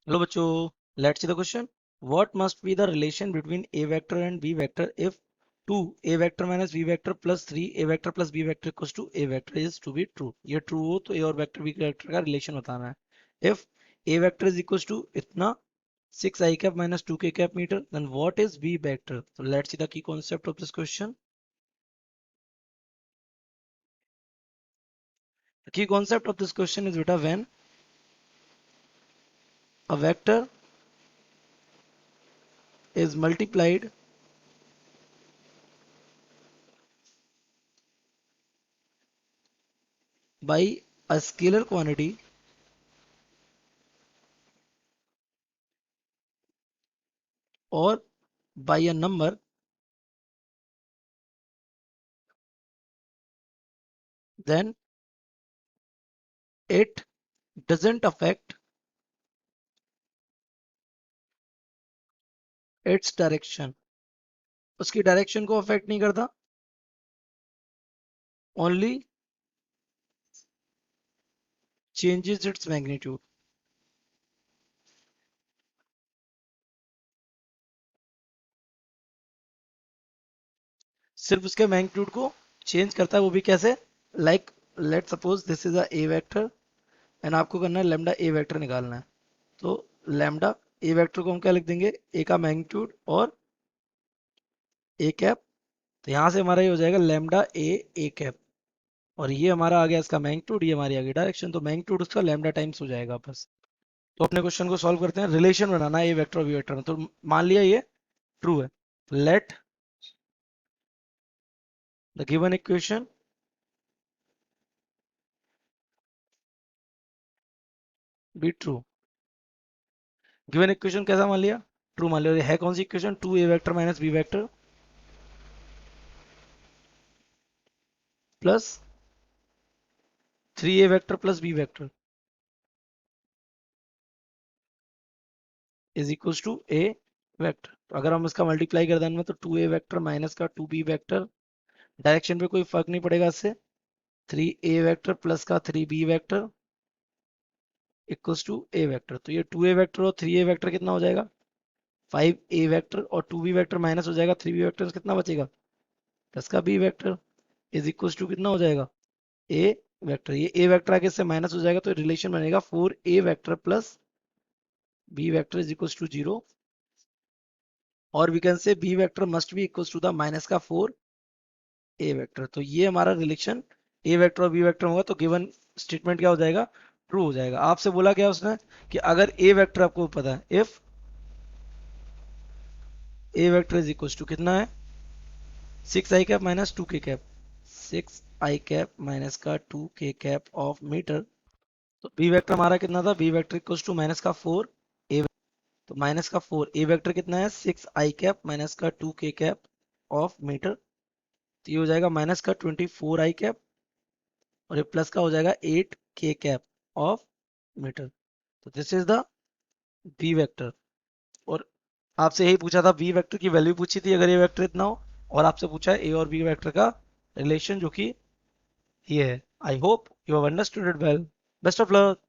Hello bachcho, let's see the question. What must be the relation between a vector and b vector if 2 a vector minus b vector plus 3 a vector plus b vector equals to a vector is to be true? ये true हो तो a और vector b vector का relation बताना है. If a vector is equals to इतना 6 I cap minus 2 k cap meter, then what is b vector? So let's see the key concept of this question. The key concept of this question is beta when a vector is multiplied by a scalar quantity or by a number, then it doesn't affect its direction. उसकी direction को affect नहीं करता, only changes its magnitude. सिर्फ उसके magnitude को change करता है, वो भी कैसे? Like let suppose this is a A vector and आपको करना है लैम्डा ए वेक्टर निकालना है. तो लैम्डा ए वेक्टर को हम क्या लिख देंगे? ए का मैग्नीट्यूड और ए कैप. तो यहां से हमारा ये हो जाएगा लैम्डा ए ए कैप, और ये हमारा आ गया इसका मैग्नीट्यूड, ये हमारी आ गई डायरेक्शन. तो मैग्नीट्यूड उसका लैम्डा टाइम्स हो जाएगा बस. तो अपने क्वेश्चन को सॉल्व करते हैं. रिलेशन बनाना है ए वेक्टर और बी वेक्टर में. तो मान लिया ये ट्रू है. Let the given equation be true. Given equation कैसा मान लिया? ट्रू मान लिया. है कौन सी equation? 2 A vector minus B vector plus 3 A vector plus B vector is equal to A vector. तो अगर हम इसका मल्टीप्लाई कर देंगे तो 2 ए वेक्टर माइनस का 2 बी वेक्टर, डायरेक्शन पे कोई फर्क नहीं पड़ेगा इससे. 3 ए वेक्टर प्लस का 3 B vector equals to A vector. तो ये 2 ए वेक्टर और 3 ए वेक्टर कितना हो जाएगा? 5 ए वेक्टर, और 2 बी वेक्टर माइनस हो जाएगा 3 बी वेक्टर, कितना बचेगा? प्लस का B vector is equal to कितना हो जाएगा? A vector. ये ए वेक्टर आगे से माइनस हो जाएगा तो रिलेशन बनेगा 4 A vector plus B vector is equal to 0. और we can say B vector must be equal to the minus का 4 ए वेक्टर. तो ये हमारा रिलेशन ए वेक्टर और बी वेक्टर होगा. तो गिवन स्टेटमेंट क्या हो जाएगा? ट्रू हो जाएगा. आपसे बोला क्या उसने कि अगर ए वेक्टर आपको पता है, if A vector is equal to कितना है? 6 आई कैप माइनस 2 के कैप. 6 आई कैप माइनस का 2 के कैप ऑफ मीटर. तो बी वेक्टर हमारा कितना था? B vector equal to minus का 4 ए. तो माइनस का 4 ए वेक्टर कितना है? 6 आई कैप माइनस का 2 के कैप ऑफ मीटर. तो ये हो जाएगा माइनस का 24 आई कैप, और ये प्लस का हो जाएगा 8 के कैप ऑफ मीटर. तो this is the B vector. और आपसे यही पूछा था, बी वेक्टर की वैल्यू पूछी थी अगर ये वेक्टर इतना हो, और आपसे पूछा है ए और बी वेक्टर का रिलेशन जो कि ये है. I hope you have understood it well. Best of luck.